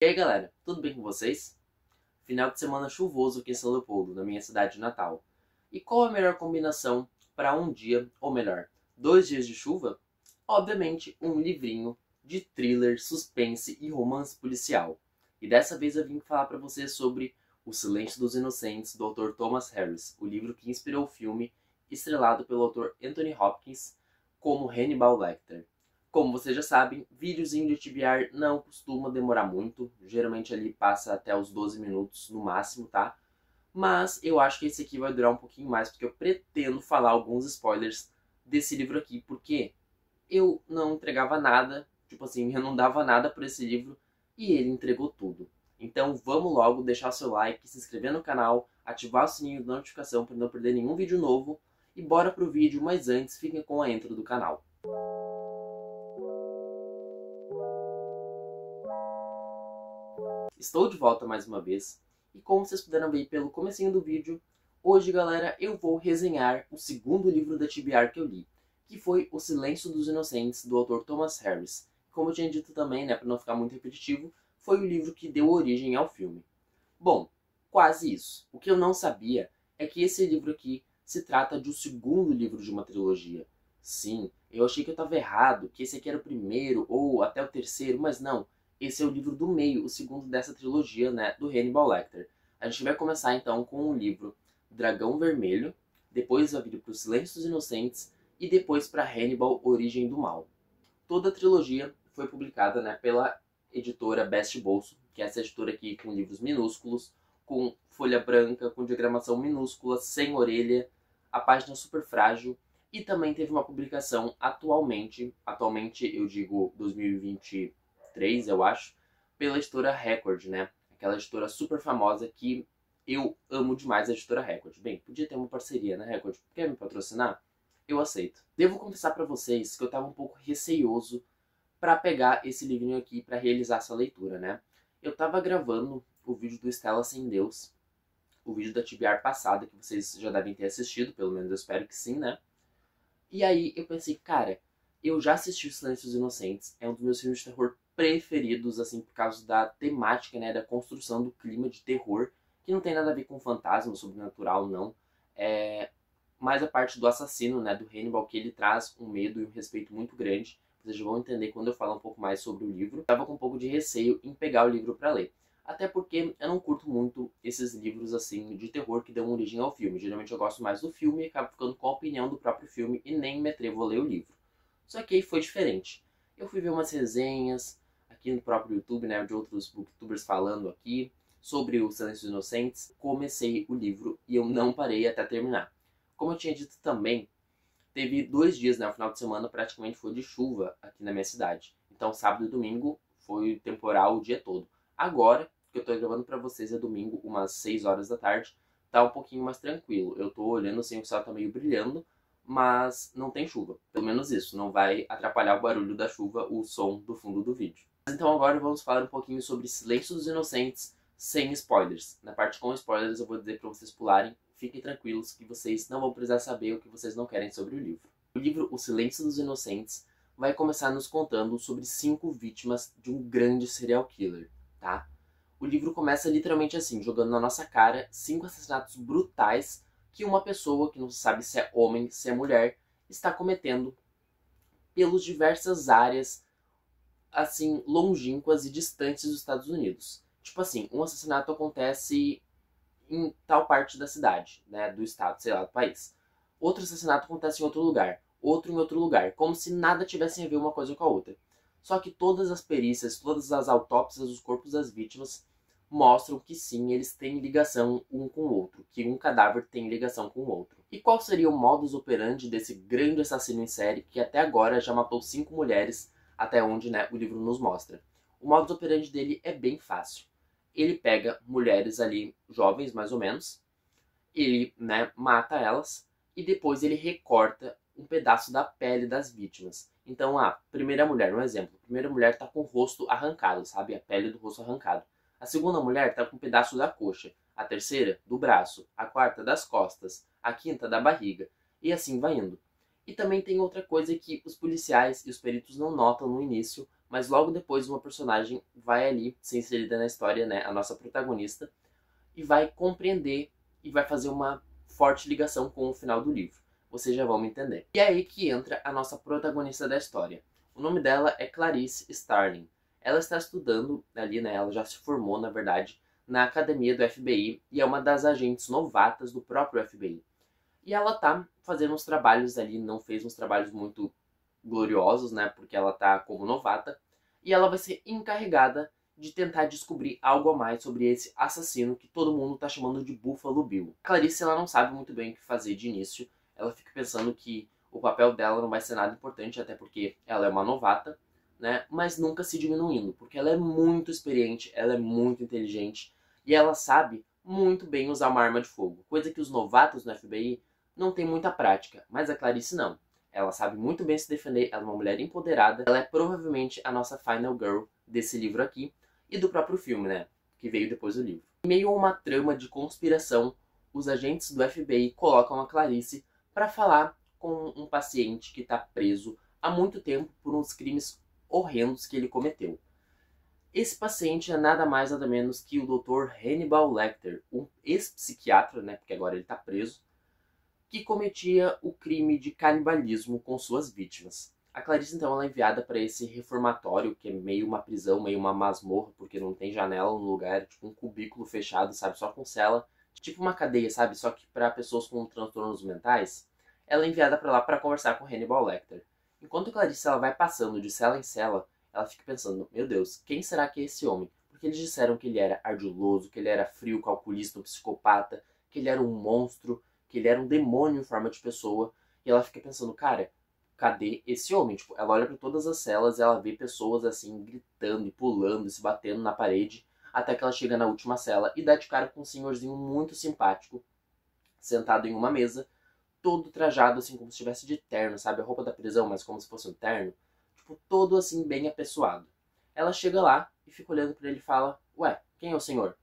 E aí galera, tudo bem com vocês? Final de semana chuvoso aqui em São Leopoldo, na minha cidade natal. E qual a melhor combinação para um dia, ou melhor, 2 dias de chuva? Obviamente, um livrinho de thriller, suspense e romance policial. E dessa vez eu vim falar para vocês sobre O Silêncio dos Inocentes, do autor Thomas Harris, o livro que inspirou o filme, estrelado pelo autor Anthony Hopkins como Hannibal Lecter. Como vocês já sabem, videozinho de TBR não costuma demorar muito, geralmente ali passa até os 12 minutos no máximo, tá? Mas eu acho que esse aqui vai durar um pouquinho mais, porque eu pretendo falar alguns spoilers desse livro aqui, porque eu não entregava nada, tipo assim, eu não dava nada por esse livro, e ele entregou tudo. Então vamos logo deixar o seu like, se inscrever no canal, ativar o sininho de notificação para não perder nenhum vídeo novo, e bora pro vídeo, mas antes fiquem com a intro do canal. Estou de volta mais uma vez, e como vocês puderam ver pelo comecinho do vídeo, hoje galera eu vou resenhar o segundo livro da TBR que eu li, que foi O Silêncio dos Inocentes, do autor Thomas Harris. Como eu tinha dito também, né, para não ficar muito repetitivo, foi o livro que deu origem ao filme. Bom, quase isso. O que eu não sabia é que esse livro aqui se trata do segundo livro de uma trilogia. Sim, eu achei que eu estava errado, que esse aqui era o primeiro ou até o terceiro, mas não. Esse é o livro do meio, o segundo dessa trilogia, né, do Hannibal Lecter. A gente vai começar então com o livro Dragão Vermelho, depois vai vir para O Silêncio dos Inocentes e depois para Hannibal, Origem do Mal. Toda a trilogia foi publicada, né, pela editora Best Bolso, que é essa editora aqui com livros minúsculos, com folha branca, com diagramação minúscula, sem orelha, a página super frágil, e também teve uma publicação atualmente eu digo 2023, eu acho, pela editora Record, né? Aquela editora super famosa que eu amo demais, a editora Record. Bem, podia ter uma parceria, né, Record? Quer me patrocinar? Eu aceito. Devo confessar pra vocês que eu tava um pouco receioso pra pegar esse livrinho aqui pra realizar essa leitura, né? Eu tava gravando o vídeo do Estela Sem Deus, o vídeo da TBR passada, que vocês já devem ter assistido, pelo menos eu espero que sim, né? E aí eu pensei, cara, eu já assisti O Silêncio dos Inocentes, é um dos meus filmes de terror preferidos, assim, por causa da temática, né, da construção do clima de terror, que não tem nada a ver com fantasma, sobrenatural, não. É mais a parte do assassino, né, do Hannibal, que ele traz um medo e um respeito muito grande. Vocês já vão entender quando eu falar um pouco mais sobre o livro. Eu tava com um pouco de receio em pegar o livro para ler. Até porque eu não curto muito esses livros assim de terror que dão origem ao filme. Geralmente eu gosto mais do filme e acabo ficando com a opinião do próprio filme e nem me atrevo a ler o livro. Só que aí foi diferente. Eu fui ver umas resenhas aqui no próprio YouTube, né, de outros booktubers falando aqui sobre O Silêncio dos Inocentes. Comecei o livro e eu não parei até terminar. Como eu tinha dito também, teve 2 dias, né, o final de semana praticamente foi de chuva aqui na minha cidade. Então sábado e domingo foi temporal o dia todo. Agora, que eu tô gravando pra vocês, é domingo, umas 6 horas da tarde, tá um pouquinho mais tranquilo. Eu tô olhando assim, o céu tá meio brilhando, mas não tem chuva. Pelo menos isso, não vai atrapalhar o barulho da chuva, o som do fundo do vídeo. Então agora vamos falar um pouquinho sobre Silêncio dos Inocentes, sem spoilers. Na parte com spoilers eu vou dizer pra vocês pularem, fiquem tranquilos que vocês não vão precisar saber o que vocês não querem sobre o livro. O livro O Silêncio dos Inocentes vai começar nos contando sobre 5 vítimas de um grande serial killer, tá? O livro começa literalmente assim, jogando na nossa cara 5 assassinatos brutais que uma pessoa, que não se sabe se é homem, se é mulher, está cometendo pelas diversas áreas, assim, longínquas e distantes dos Estados Unidos. Tipo assim, um assassinato acontece em tal parte da cidade, né, do estado, sei lá, do país. Outro assassinato acontece em outro lugar, outro em outro lugar, como se nada tivesse a ver uma coisa com a outra. Só que todas as perícias, todas as autópsias dos corpos das vítimas mostram que sim, eles têm ligação um com o outro, que um cadáver tem ligação com o outro. E qual seria o modus operandi desse grande assassino em série que até agora já matou 5 mulheres, até onde, né, o livro nos mostra? O modus operandi dele é bem fácil. Ele pega mulheres ali, jovens mais ou menos, ele, né, mata elas e depois ele recorta um pedaço da pele das vítimas. Então, a primeira mulher, um exemplo, a primeira mulher tá com o rosto arrancado, sabe? A pele do rosto arrancado. A segunda mulher tá com um pedaço da coxa. A terceira, do braço. A quarta, das costas. A quinta, da barriga. E assim vai indo. E também tem outra coisa que os policiais e os peritos não notam no início, mas logo depois uma personagem vai ali ser inserida na história, né, a nossa protagonista, e vai compreender e vai fazer uma forte ligação com o final do livro. Vocês já vão me entender. E é aí que entra a nossa protagonista da história. O nome dela é Clarice Starling. Ela está estudando ali, né, ela já se formou, na verdade, na academia do FBI e é uma das agentes novatas do próprio FBI. E ela tá fazendo uns trabalhos ali, não fez uns trabalhos muito gloriosos, né, porque ela tá como novata, e ela vai ser encarregada de tentar descobrir algo a mais sobre esse assassino que todo mundo tá chamando de Buffalo Bill. A Clarice, ela não sabe muito bem o que fazer de início, ela fica pensando que o papel dela não vai ser nada importante, até porque ela é uma novata, né, mas nunca se diminuindo, porque ela é muito experiente, ela é muito inteligente, e ela sabe muito bem usar uma arma de fogo, coisa que os novatos no FBI não tem muita prática, mas a Clarice não. Ela sabe muito bem se defender, ela é uma mulher empoderada, ela é provavelmente a nossa final girl desse livro aqui, e do próprio filme, né, que veio depois do livro. Em meio a uma trama de conspiração, os agentes do FBI colocam a Clarice para falar com um paciente que está preso há muito tempo por uns crimes horrendos que ele cometeu. Esse paciente é nada mais nada menos que o Dr. Hannibal Lecter, um ex-psiquiatra, né, porque agora ele está preso, que cometia o crime de canibalismo com suas vítimas. A Clarice, então, ela é enviada para esse reformatório, que é meio uma prisão, meio uma masmorra, porque não tem janela no lugar, tipo um cubículo fechado, sabe, só com cela, tipo uma cadeia, sabe, só que para pessoas com transtornos mentais. Ela é enviada para lá para conversar com Hannibal Lecter. Enquanto a Clarice ela vai passando de cela em cela, ela fica pensando, meu Deus, quem será que é esse homem? Porque eles disseram que ele era ardiloso, que ele era frio, calculista, um psicopata, que ele era um monstro, que ele era um demônio em forma de pessoa. E ela fica pensando, cara, cadê esse homem? Tipo, ela olha para todas as celas e ela vê pessoas assim, gritando e pulando e se batendo na parede, até que ela chega na última cela e dá de cara com um senhorzinho muito simpático, sentado em uma mesa, todo trajado assim, como se estivesse de terno, sabe? A roupa da prisão, mas como se fosse um terno. Tipo, todo assim, bem apessoado. Ela chega lá e fica olhando para ele e fala, ué, quem é o senhor?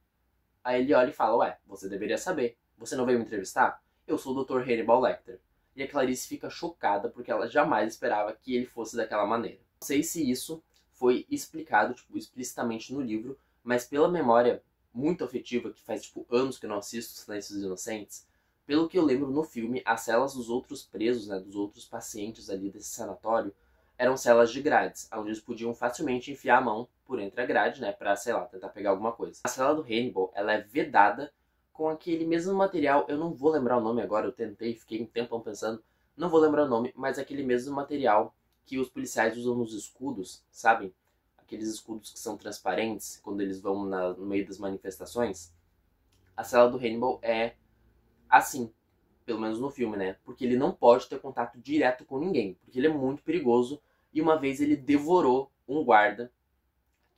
Aí ele olha e fala, ué, você deveria saber. Você não veio me entrevistar? Eu sou o Dr. Hannibal Lecter. E a Clarice fica chocada porque ela jamais esperava que ele fosse daquela maneira. Não sei se isso foi explicado, tipo, explicitamente no livro, mas pela memória muito afetiva, que faz, tipo, anos que eu não assisto Silêncio dos Inocentes, pelo que eu lembro no filme, as celas dos outros presos, né, dos outros pacientes ali desse sanatório, eram celas de grades, onde eles podiam facilmente enfiar a mão por entre a grade, né, pra, sei lá, tentar pegar alguma coisa. A cela do Hannibal, ela é vedada com aquele mesmo material, eu não vou lembrar o nome agora, eu tentei, fiquei um tempão pensando, não vou lembrar o nome, mas aquele mesmo material que os policiais usam nos escudos, sabem? Aqueles escudos que são transparentes, quando eles vão no meio das manifestações. A cela do Hannibal é assim, pelo menos no filme, né? Porque ele não pode ter contato direto com ninguém, porque ele é muito perigoso, e uma vez ele devorou um guarda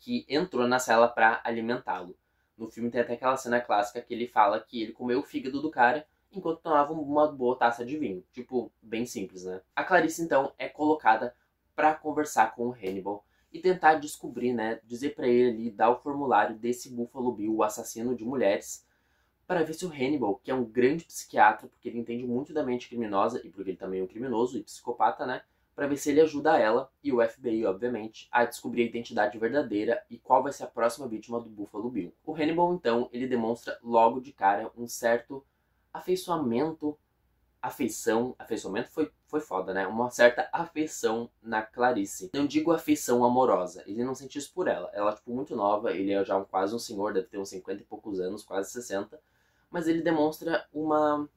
que entrou na cela para alimentá-lo. No filme tem até aquela cena clássica que ele fala que ele comeu o fígado do cara enquanto tomava uma boa taça de vinho. Tipo, bem simples, né? A Clarice, então, é colocada para conversar com o Hannibal e tentar descobrir, né? Dizer para ele ali, dar o formulário desse Buffalo Bill, o assassino de mulheres, para ver se o Hannibal, que é um grande psiquiatra, porque ele entende muito da mente criminosa e porque ele também é um criminoso e psicopata, né? Para ver se ele ajuda ela e o FBI, obviamente, a descobrir a identidade verdadeira e qual vai ser a próxima vítima do Buffalo Bill. O Hannibal, então, ele demonstra logo de cara um certo afeiçoamento foi foda, né? Uma certa afeição na Clarice. Não digo afeição amorosa, ele não sente isso por ela. Ela é, tipo, muito nova, ele é já quase um senhor, deve ter uns 50 e poucos anos, quase 60. Mas ele demonstra uma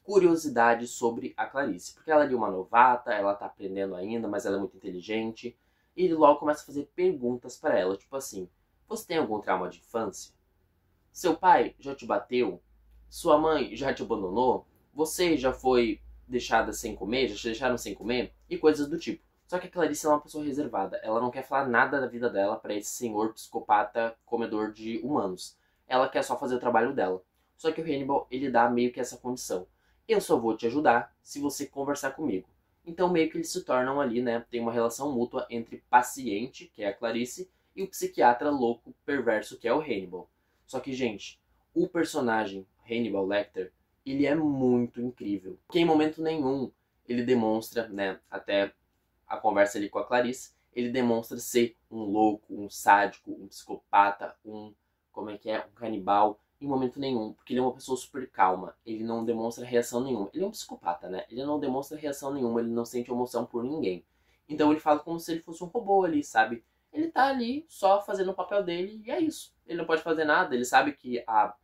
curiosidade sobre a Clarice, porque ela é uma novata, ela tá aprendendo ainda, mas ela é muito inteligente, e ele logo começa a fazer perguntas para ela, tipo assim, você tem algum trauma de infância? Seu pai já te bateu? Sua mãe já te abandonou? Você já foi deixada sem comer? Já te deixaram sem comer? E coisas do tipo. Só que a Clarice é uma pessoa reservada, ela não quer falar nada da vida dela para esse senhor psicopata comedor de humanos. Ela quer só fazer o trabalho dela. Só que o Hannibal, ele dá meio que essa condição. Eu só vou te ajudar se você conversar comigo. Então meio que eles se tornam ali, né? Tem uma relação mútua entre paciente, que é a Clarice, e o psiquiatra louco, perverso, que é o Hannibal. Só que, gente, o personagem Hannibal Lecter, ele é muito incrível. Porque em momento nenhum ele demonstra, né, até a conversa ali com a Clarice, ele demonstra ser um louco, um sádico, um psicopata, um canibal, em momento nenhum, porque ele é uma pessoa super calma, ele não demonstra reação nenhuma. Ele é um psicopata, né? Ele não demonstra reação nenhuma, ele não sente emoção por ninguém. Então ele fala como se ele fosse um robô ali, sabe? Ele tá ali só fazendo o papel dele e é isso. Ele não pode fazer nada, ele sabe que a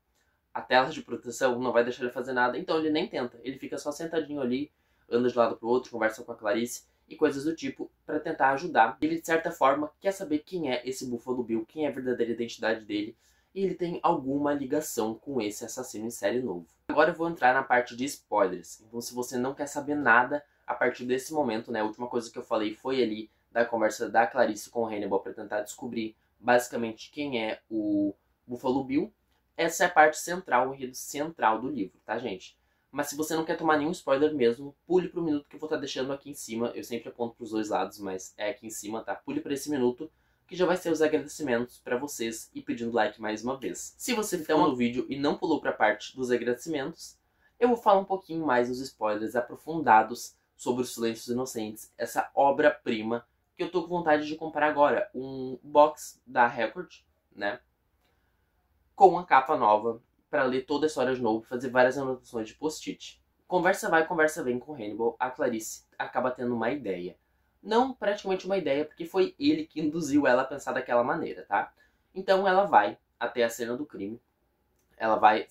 tela de proteção não vai deixar ele fazer nada, então ele nem tenta. Ele fica só sentadinho ali, anda de lado pro outro, conversa com a Clarice e coisas do tipo para tentar ajudar. Ele, de certa forma, quer saber quem é esse Buffalo Bill, quem é a verdadeira identidade dele, e ele tem alguma ligação com esse assassino em série novo. Agora eu vou entrar na parte de spoilers, então se você não quer saber nada a partir desse momento, né, a última coisa que eu falei foi ali da conversa da Clarice com o Hannibal para tentar descobrir basicamente quem é o Buffalo Bill. Essa é a parte central, o enredo central do livro, tá, gente? Mas se você não quer tomar nenhum spoiler mesmo, pule pro minuto que eu vou estar deixando aqui em cima. Eu sempre aponto pros dois lados, mas é aqui em cima, tá? Pule para esse minuto, que já vai ser os agradecimentos para vocês e pedindo like mais uma vez. Se você ficou no vídeo e não pulou para a parte dos agradecimentos, eu vou falar um pouquinho mais dos spoilers aprofundados sobre Os Silêncios Inocentes, essa obra-prima que eu tô com vontade de comprar agora, um box da Record, né, com a capa nova, para ler toda a história de novo, fazer várias anotações de post-it. Conversa vai, conversa vem com Hannibal, a Clarice acaba tendo uma ideia. Não praticamente uma ideia, porque foi ele que induziu ela a pensar daquela maneira, tá? Então ela vai até a cena do crime. Ela vai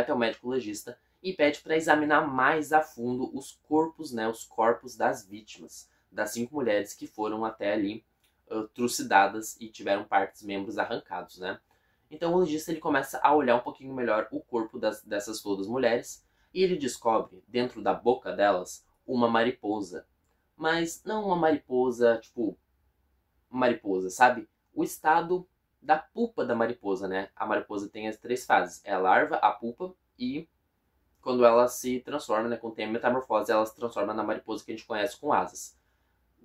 até o médico legista e pede para examinar mais a fundo os corpos, né, os corpos das vítimas, das 5 mulheres que foram até ali trucidadas e tiveram partes, membros arrancados, né? Então o legista ele começa a olhar um pouquinho melhor o corpo dessas todas mulheres e ele descobre, dentro da boca delas, uma mariposa. Mas não uma mariposa, tipo, mariposa, sabe? O estado da pupa da mariposa, né? A mariposa tem as 3 fases. É a larva, a pupa e quando ela se transforma, né? Quando tem a metamorfose, ela se transforma na mariposa que a gente conhece com asas.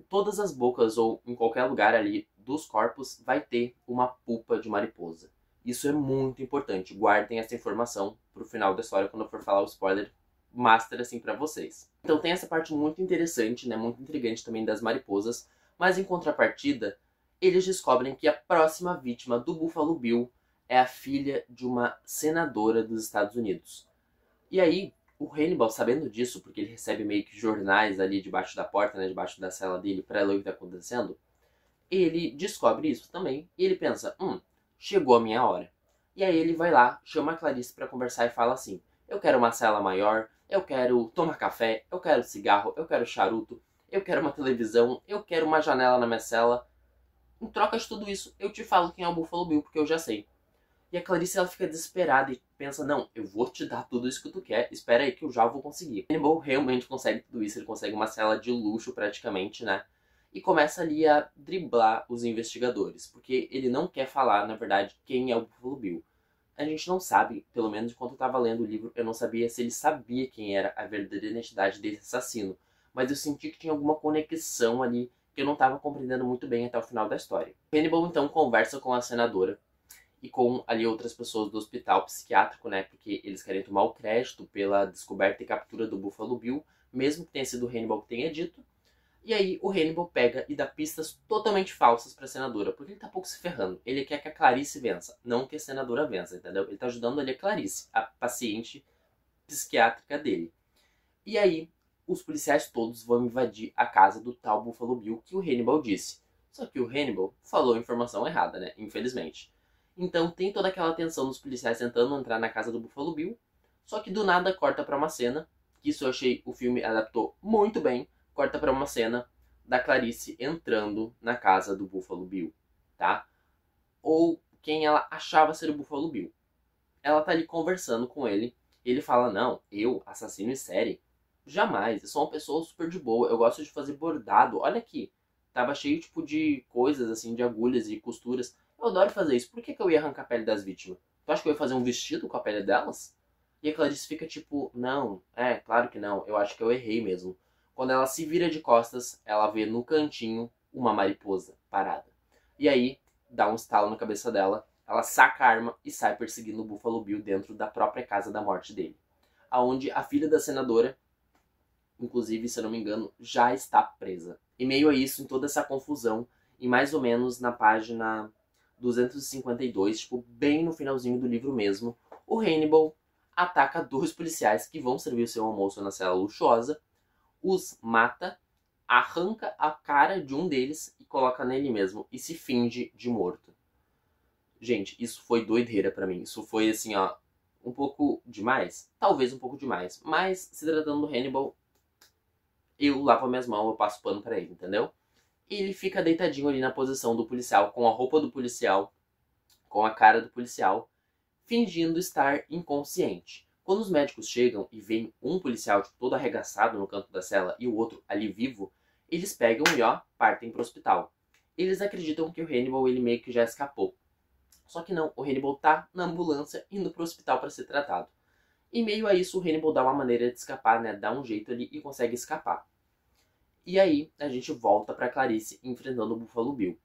Todas as bocas ou em qualquer lugar ali dos corpos vai ter uma pupa de mariposa. Isso é muito importante. Guardem essa informação pro final da história quando eu for falar o spoiler master assim pra vocês. Então tem essa parte muito interessante, né, muito intrigante também das mariposas, mas em contrapartida, eles descobrem que a próxima vítima do Buffalo Bill é a filha de uma senadora dos Estados Unidos. E aí, o Hannibal, sabendo disso, porque ele recebe meio que jornais ali debaixo da porta, né, debaixo da cela dele, pra ler o que tá acontecendo, ele descobre isso também e ele pensa, chegou a minha hora. E aí ele vai lá, chama a Clarice pra conversar e fala assim, eu quero uma cela maior, eu quero tomar café, eu quero cigarro, eu quero charuto, eu quero uma televisão, eu quero uma janela na minha cela. Em troca de tudo isso, eu te falo quem é o Buffalo Bill, porque eu já sei. E a Clarice ela fica desesperada e pensa, não, eu vou te dar tudo isso que tu quer, espera aí que eu já vou conseguir. Hannibal realmente consegue tudo isso, ele consegue uma cela de luxo praticamente, né? E começa ali a driblar os investigadores, porque ele não quer falar, na verdade, quem é o Buffalo Bill. A gente não sabe, pelo menos enquanto eu estava lendo o livro, eu não sabia se ele sabia quem era a verdadeira identidade desse assassino. Mas eu senti que tinha alguma conexão ali que eu não estava compreendendo muito bem até o final da história. Hannibal então conversa com a senadora e com ali outras pessoas do hospital psiquiátrico, né? Porque eles querem tomar o crédito pela descoberta e captura do Buffalo Bill, mesmo que tenha sido o Hannibal que tenha dito. E aí o Hannibal pega e dá pistas totalmente falsas pra senadora, porque ele tá pouco se ferrando. Ele quer que a Clarice vença, não que a senadora vença, entendeu? Ele tá ajudando ali a Clarice, a paciente psiquiátrica dele. E aí os policiais todos vão invadir a casa do tal Buffalo Bill que o Hannibal disse. Só que o Hannibal falou a informação errada, né? Infelizmente. Então tem toda aquela tensão dos policiais tentando entrar na casa do Buffalo Bill, só que do nada corta pra uma cena, que isso eu achei o filme adaptou muito bem, corta pra uma cena da Clarice entrando na casa do Buffalo Bill, tá? Ou quem ela achava ser o Buffalo Bill. Ela tá ali conversando com ele, e ele fala, não, eu, assassino em série, jamais, eu sou uma pessoa super de boa, eu gosto de fazer bordado, olha aqui, tava cheio tipo de coisas assim, de agulhas e costuras, eu adoro fazer isso, por que eu ia arrancar a pele das vítimas? Tu acha que eu ia fazer um vestido com a pele delas? E a Clarice fica tipo, não, claro que não, eu acho que eu errei mesmo. Quando ela se vira de costas, ela vê no cantinho uma mariposa parada. E aí, dá um estalo na cabeça dela, ela saca a arma e sai perseguindo o Buffalo Bill dentro da própria casa da morte dele. Aonde a filha da senadora, inclusive, se eu não me engano, já está presa. E meio a isso, em toda essa confusão, e mais ou menos na página 252, tipo, bem no finalzinho do livro mesmo, o Hannibal ataca 2 policiais que vão servir o seu almoço na cela luxuosa, os mata, arranca a cara de um deles e coloca nele mesmo, e se finge de morto. Gente, isso foi doideira pra mim. Isso foi, assim, ó, um pouco demais. Talvez um pouco demais. Mas, se tratando do Hannibal, eu lavo minhas mãos, eu passo pano pra ele, entendeu? E ele fica deitadinho ali na posição do policial, com a roupa do policial, com a cara do policial, fingindo estar inconsciente. Quando os médicos chegam e veem um policial tipo, todo arregaçado no canto da cela e o outro ali vivo, eles pegam e ó, partem pro hospital. Eles acreditam que o Hannibal ele meio que já escapou. Só que não, o Hannibal tá na ambulância indo pro hospital para ser tratado. E meio a isso o Hannibal dá uma maneira de escapar, né? Dá um jeito ali e consegue escapar. E aí a gente volta pra Clarice enfrentando o Buffalo Bill.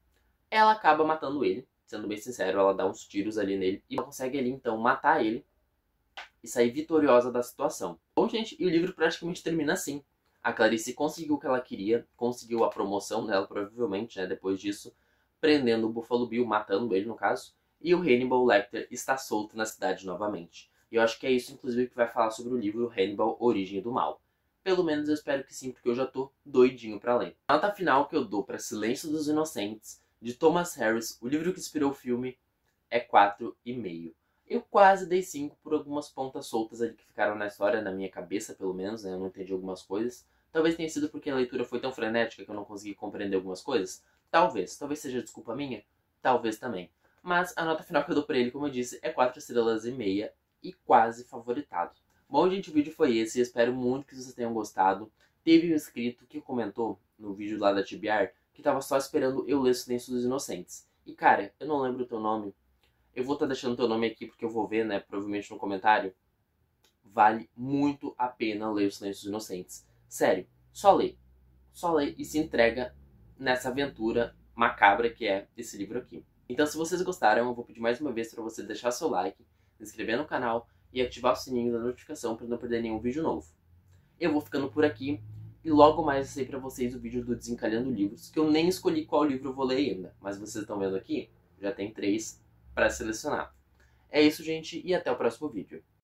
Ela acaba matando ele, sendo bem sincero, ela dá uns tiros ali nele e consegue ali então matar ele e sair vitoriosa da situação. Bom, gente, e o livro praticamente termina assim. A Clarice conseguiu o que ela queria, conseguiu a promoção dela provavelmente, né, depois disso, prendendo o Buffalo Bill, matando ele no caso, e o Hannibal Lecter está solto na cidade novamente. E eu acho que é isso, inclusive, que vai falar sobre o livro Hannibal, Origem do Mal. Pelo menos eu espero que sim, porque eu já tô doidinho pra ler. A nota final que eu dou pra Silêncio dos Inocentes, de Thomas Harris, o livro que inspirou o filme, é 4,5. Eu quase dei 5 por algumas pontas soltas ali que ficaram na história, na minha cabeça pelo menos, né? Eu não entendi algumas coisas. Talvez tenha sido porque a leitura foi tão frenética que eu não consegui compreender algumas coisas. Talvez seja desculpa minha, talvez também. Mas a nota final que eu dou pra ele, como eu disse, é 4 estrelas e meia e quase favoritado. Bom, gente, o vídeo foi esse. Eu espero muito que vocês tenham gostado. Teve um inscrito que comentou no vídeo lá da TBR que tava só esperando eu ler Silêncio dos Inocentes. E cara, eu não lembro o teu nome. Eu vou estar deixando teu nome aqui porque eu vou ver, né, provavelmente no comentário. Vale muito a pena ler o Silêncio dos Inocentes. Sério, só lê. Só lê e se entrega nessa aventura macabra que é esse livro aqui. Então, se vocês gostaram, eu vou pedir mais uma vez para você deixar seu like, se inscrever no canal e ativar o sininho da notificação para não perder nenhum vídeo novo. Eu vou ficando por aqui e logo mais eu sei para vocês o vídeo do Desencalhando Livros, que eu nem escolhi qual livro eu vou ler ainda, mas vocês estão vendo aqui, já tem 3 para selecionar. É isso, gente, e até o próximo vídeo.